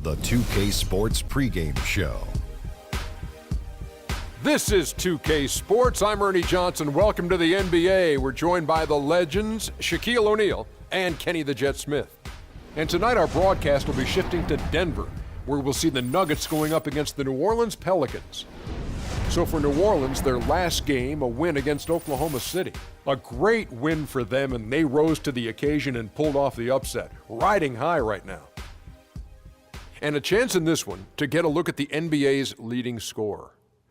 The 2K Sports pregame show. This is 2K Sports. I'm Ernie Johnson. Welcome to the NBA. We're joined by the legends, Shaquille O'Neal and Kenny the Jet Smith. And tonight our broadcast will be shifting to Denver, where we'll see the Nuggets going up against the New Orleans Pelicans. So for New Orleans, their last game, a win against Oklahoma City. A great win for them, and they rose to the occasion and pulled off the upset, riding high right now. And a chance in this one to get a look at the NBA's leading scorer.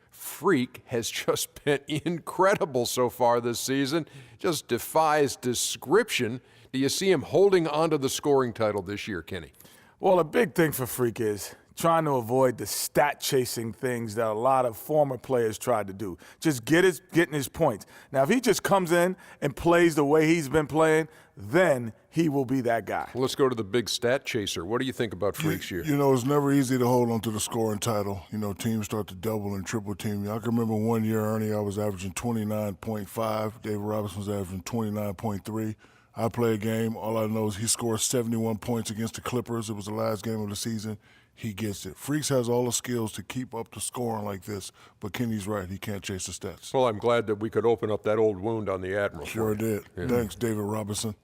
Freak has just been incredible so far this season. Just defies description. Do you see him holding onto the scoring title this year, Kenny? Well, a big thing for Freak is trying to avoid the stat-chasing things that a lot of former players tried to do. Just getting his points. Now, if he just comes in and plays the way he's been playing, then he will be that guy. Well, let's go to the big stat chaser. What do you think about Freak's year? You know, it's never easy to hold on to the scoring title. You know, teams start to double and triple team you. I can remember one year, Ernie, I was averaging 29.5. David Robinson was averaging 29.3. I play a game. All I know is he scored 71 points against the Clippers. It was the last game of the season. He gets it. Freaks has all the skills to keep up the scoring like this, but Kenny's right. He can't chase the stats. Well, I'm glad that we could open up that old wound on the Admiral. Sure did. Yeah. Thanks, David Robinson.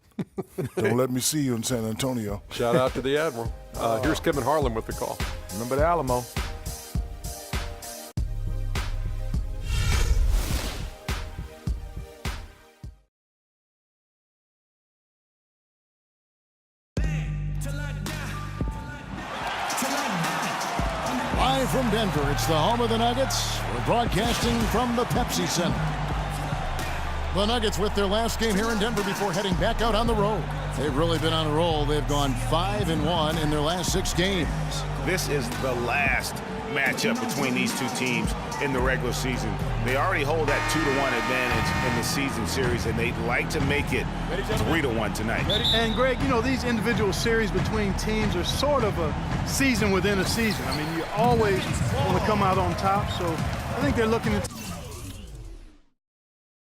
Don't let me see you in San Antonio. Shout out to the Admiral. Here's Kevin Harlan with the call. Remember the Alamo. Live from Denver, it's the home of the Nuggets. We're broadcasting from the Pepsi Center. The Nuggets with their last game here in Denver before heading back out on the road. They've really been on a roll. They've gone 5-1 in their last 6 games. This is the last matchup between these two teams in the regular season. They already hold that 2-1 advantage in the season series, and they'd like to make it 3-1 tonight. And Greg, you know, these individual series between teams are sort of a season within a season. I mean, you always want to come out on top, so I think they're looking to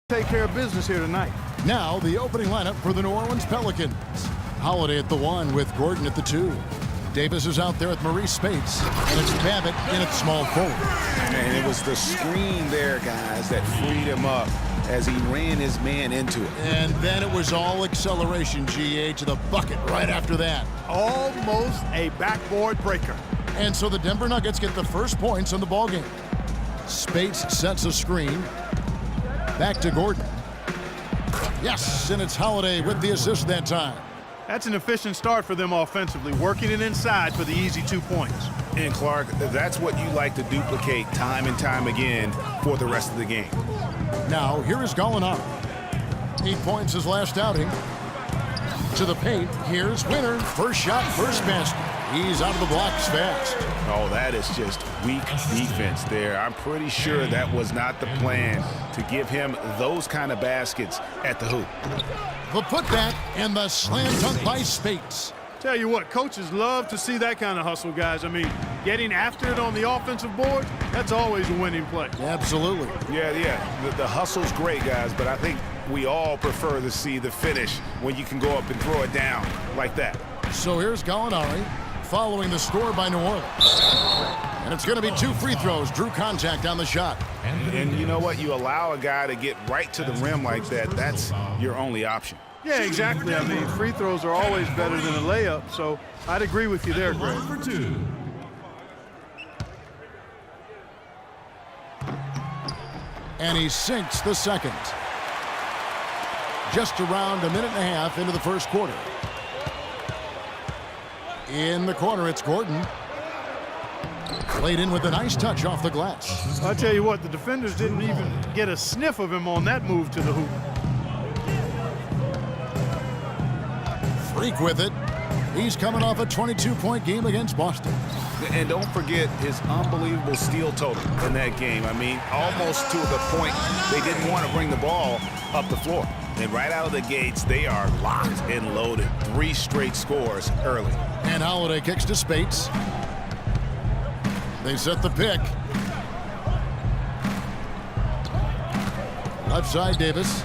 take care of business here tonight. Now the opening lineup for the New Orleans Pelicans. Holiday at the 1 with Gordon at the 2. Davis is out there with Maurice Speights, and it's Babbitt in at small forward. And it was the screen there, guys, that freed him up as he ran his man into it. And then it was all acceleration, GA, to the bucket right after that. Almost a backboard breaker. And so the Denver Nuggets get the first points in the ballgame. Speights sets a screen. Back to Gordon. Yes, and it's Holiday with the assist that time. That's an efficient start for them offensively, working it inside for the easy 2 points. And Clark, that's what you like to duplicate time and time again for the rest of the game. Now, here is Gallinari. 8 points his last outing. To the paint, here's Winner. First shot, first basket. He's out of the blocks fast. Oh, that is just weak defense there. I'm pretty sure that was not the plan to give him those kind of baskets at the hoop. The putback and the slam dunk by Speights. Tell you what, coaches love to see that kind of hustle, guys. I mean, getting after it on the offensive board, that's always a winning play. Absolutely. Yeah. The hustle's great, guys, but I think we all prefer to see the finish when you can go up and throw it down like that. So here's Gallinari following the score by New Orleans. And it's going to be 2 free throws. Drew contact on the shot. And you know what? You allow a guy to get right to the rim like that, that's your only option. Yeah, exactly. I mean, free throws are always better than a layup, so I'd agree with you there, Greg. And he sinks the second. Just around a minute and a half into the first quarter. In the corner, it's Gordon. Played in with a nice touch off the glass. I'll tell you what, the defenders didn't even get a sniff of him on that move to the hoop. Freak with it. He's coming off a 22-point game against Boston. And don't forget his unbelievable steal total in that game. I mean, almost to the point they didn't want to bring the ball up the floor. And right out of the gates, they are locked and loaded. 3 straight scores early. And Holiday kicks to Speights. They set the pick. Left side, Davis.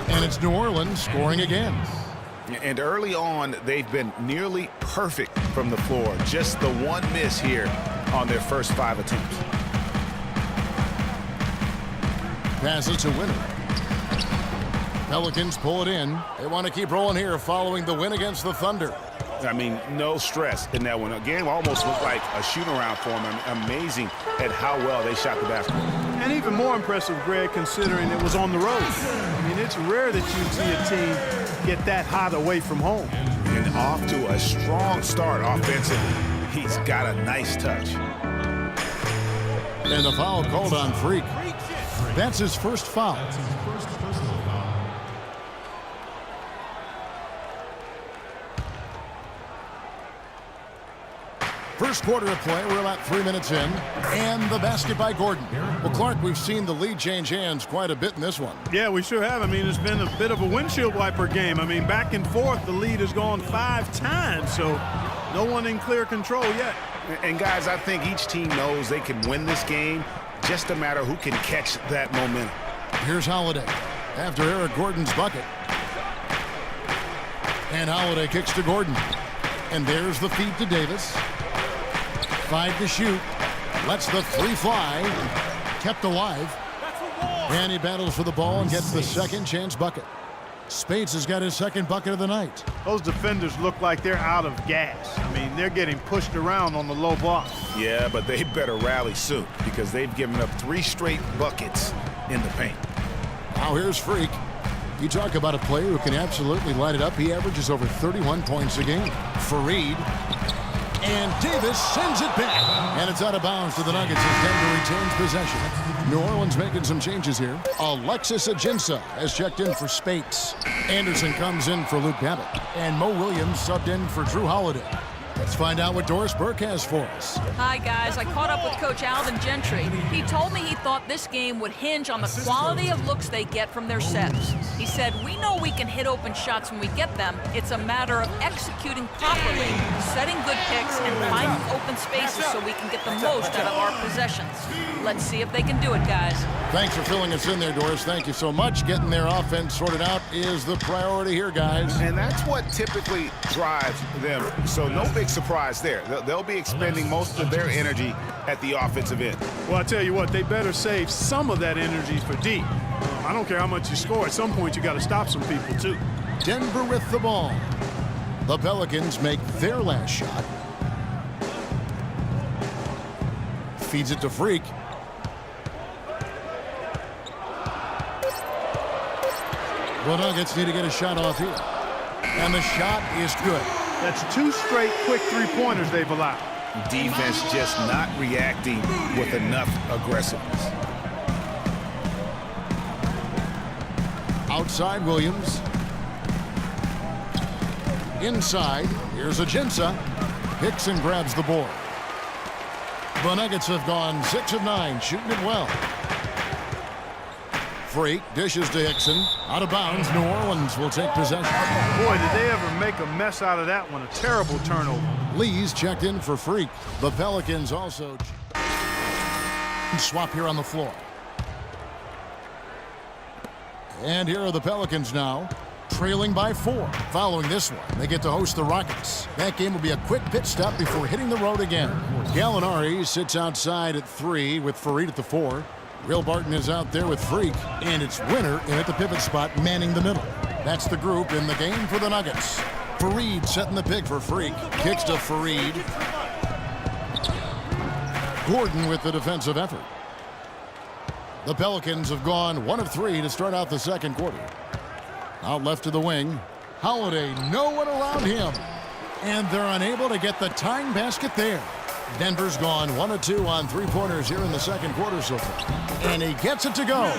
And it's New Orleans scoring again. And early on, they've been nearly perfect from the floor. Just the one miss here on their first 5 attempts. Passes to Winner. Pelicans pull it in. They want to keep rolling here following the win against the Thunder. I mean, no stress in that one. The game almost looked like a shoot-around for them. Amazing at how well they shot the basketball. And even more impressive, Greg, considering it was on the road. I mean, it's rare that you see a team get that hot away from home. And off to a strong start offensively. He's got a nice touch. And the foul called on Freak. That's his first foul. First quarter of play, we're about 3 minutes in, and the basket by Gordon. Well, Clark, we've seen the lead change hands quite a bit in this one. Yeah, we sure have. I mean, it's been a bit of a windshield wiper game. I mean, back and forth, the lead has gone 5 times, so no one in clear control yet. And, guys, I think each team knows they can win this game, just a matter who can catch that momentum. Here's Holiday after Eric Gordon's bucket. And Holiday kicks to Gordon. And there's the feed to Davis. 5 to shoot. Lets the 3 fly. Kept alive. And he battles for the ball and gets the second chance bucket. Spates has got his second bucket of the night. Those defenders look like they're out of gas. I mean, they're getting pushed around on the low block. Yeah, but they better rally soon because they've given up 3 straight buckets in the paint. Now here's Freak. You talk about a player who can absolutely light it up. He averages over 31 points a game. Fareed. And Davis sends it back. And it's out of bounds to the Nuggets as Denver retains possession. New Orleans making some changes here. Alexis Ajinça has checked in for Spates. Anderson comes in for Luke Babbitt. And Mo Williams subbed in for Drew Holiday. Let's find out what Doris Burke has for us. Hi, guys. I caught up with Coach Alvin Gentry. He told me he thought this game would hinge on the quality of looks they get from their sets. He said, we know we can hit open shots when we get them. It's a matter of executing properly, setting good picks, and finding open spaces so we can get the most out of our possessions. Let's see if they can do it, guys. Thanks for filling us in there, Doris. Thank you so much. Getting their offense sorted out is the priority here, guys. And that's what typically drives them. So no big surprise there. They'll be expending most of their energy at the offensive end. Well, I tell you what, they better save some of that energy for D. I don't care how much you score. At some point, you got to stop some people, too. Denver with the ball. The Pelicans make their last shot. Feeds it to Freak. The Nuggets need to get a shot off here. And the shot is good. That's 2 straight quick 3-pointers they've allowed. Defense just not reacting with enough aggressiveness. Outside Williams. Inside, here's Ajinça. Hicks and grabs the board. The Nuggets have gone 6 of 9, shooting it well. Freak dishes to Hickson. Out of bounds, New Orleans will take possession. Boy, did they ever make a mess out of that one. A terrible turnover. Lee's checked in for Freak. The Pelicans also swap here on the floor. And here are the Pelicans now, trailing by 4. Following this one, they get to host the Rockets. That game will be a quick pit stop before hitting the road again. Gallinari sits outside at 3 with Fareed at the 4. Will Barton is out there with Freak, and it's Winner in at the pivot spot, manning the middle. That's the group in the game for the Nuggets. Fareed setting the pick for Freak. Kicks to Fareed. Gordon with the defensive effort. The Pelicans have gone 1 of 3 to start out the second quarter. Out left to the wing. Holiday, no one around him. And they're unable to get the tying basket there. Denver's gone 1 of 2 on 3-pointers here in the second quarter so far. And he gets it to go.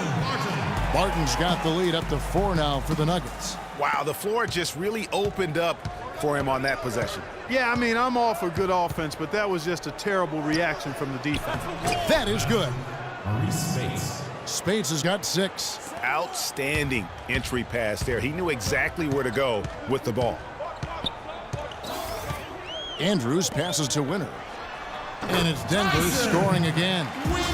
Barton's got the lead up to 4 now for the Nuggets. Wow, the floor just really opened up for him on that possession. Yeah, I mean, I'm all for good offense, but that was just a terrible reaction from the defense. That is good. Spates has got 6. Outstanding entry pass there. He knew exactly where to go with the ball. Andrews passes to Winner. And it's Denver scoring again.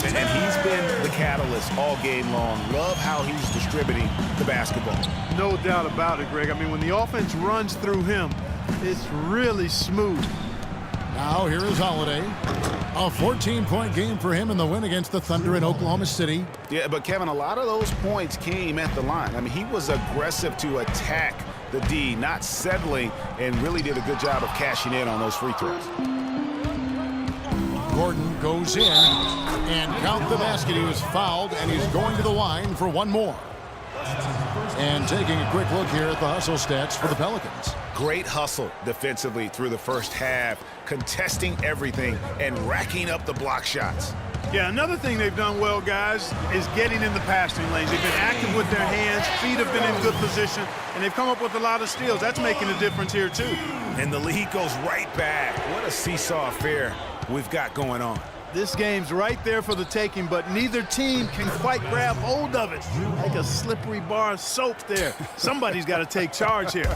And he's been the catalyst all game long. Love how he's distributing the basketball. No doubt about it, Greg. I mean, when the offense runs through him, it's really smooth. Now here is Holiday. A 14-point game for him in the win against the Thunder in Oklahoma City. Yeah, but Kevin, a lot of those points came at the line. I mean, he was aggressive to attack the D, not settling, and really did a good job of cashing in on those free throws. Gordon goes in, and count the basket. He was fouled, and he's going to the line for one more. And taking a quick look here at the hustle stats for the Pelicans. Great hustle defensively through the first half, contesting everything and racking up the block shots. Yeah, another thing they've done well, guys, is getting in the passing lanes. They've been active with their hands, feet have been in good position, and they've come up with a lot of steals. That's making a difference here, too. And the lead goes right back. What a seesaw affair we've got going on. This game's right there for the taking, but neither team can quite grab hold of it. Like a slippery bar of soap there. Somebody's got to take charge here.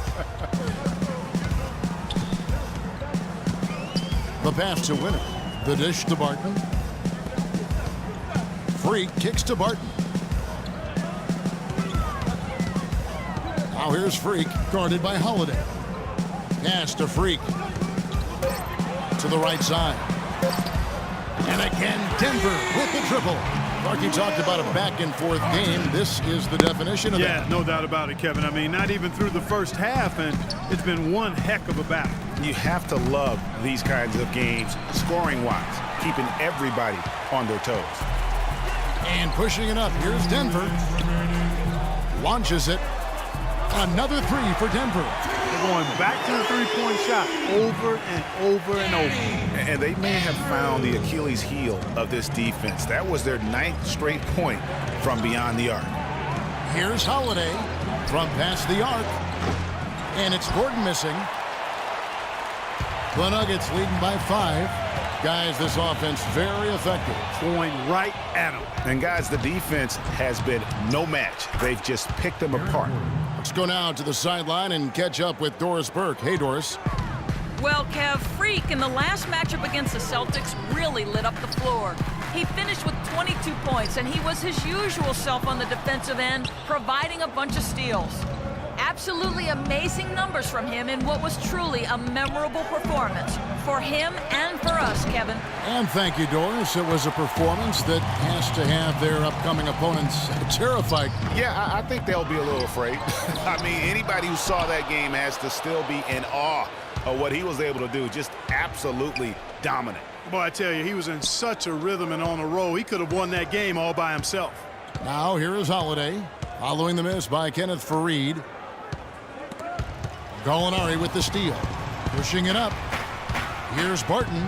The pass to Winner. The dish to Barton. Freak kicks to Barton. Now here's Freak, guarded by Holiday. Pass to Freak. To the right side. And again, Denver with the triple. Clarky talked about a back-and-forth game. This is the definition of that. Yeah, no doubt about it, Kevin. I mean, not even through the first half, and it's been one heck of a battle. You have to love these kinds of games, scoring-wise, keeping everybody on their toes. And pushing it up. Here's Denver. Launches it. Another three for Denver. They're going back to the three-point shot over and over and over. And they may have found the Achilles heel of this defense. That was their 9th straight point from beyond the arc. Here's Holiday from past the arc. And it's Gordon missing. The Nuggets leading by 5. Guys, this offense very effective. Going right at them. And guys, the defense has been no match. They've just picked them apart. Let's go now to the sideline and catch up with Doris Burke. Hey, Doris. Well, Kev, Freak in the last matchup against the Celtics really lit up the floor. He finished with 22 points, and he was his usual self on the defensive end, providing a bunch of steals. Absolutely amazing numbers from him in what was truly a memorable performance for him and for us, Kevin. And thank you, Doris. It was a performance that has to have their upcoming opponents terrified. Yeah, I think they'll be a little afraid. I mean, anybody who saw that game has to still be in awe of what he was able to do. Just absolutely dominant. Boy, I tell you, he was in such a rhythm and on a roll. He could have won that game all by himself. Now here is Holiday, following the miss by Kenneth Faried. Gallinari with the steal. Pushing it up. Here's Barton.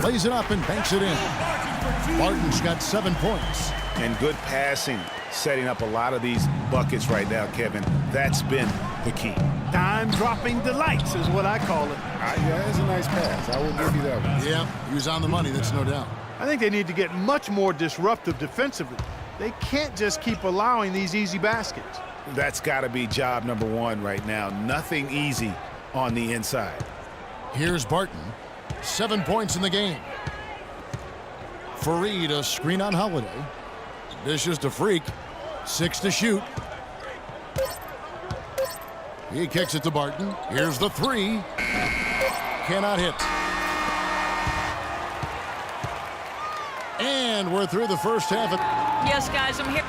Lays it up and banks it in. Barton's got 7 points. And good passing, setting up a lot of these buckets right now, Kevin. That's been the key. Time-dropping delights is what I call it. Yeah, that's a nice pass. I will give you that one. Yeah, he was on the money, that's no doubt. I think they need to get much more disruptive defensively. They can't just keep allowing these easy baskets. That's got to be job number 1 right now. Nothing easy on the inside. Here's Barton. 7 points in the game. Faried, a screen on Holiday. Dishes to Freak. 6 to shoot. He kicks it to Barton. Here's the 3. Cannot hit. And we're through the first half. Yes, guys, I'm here.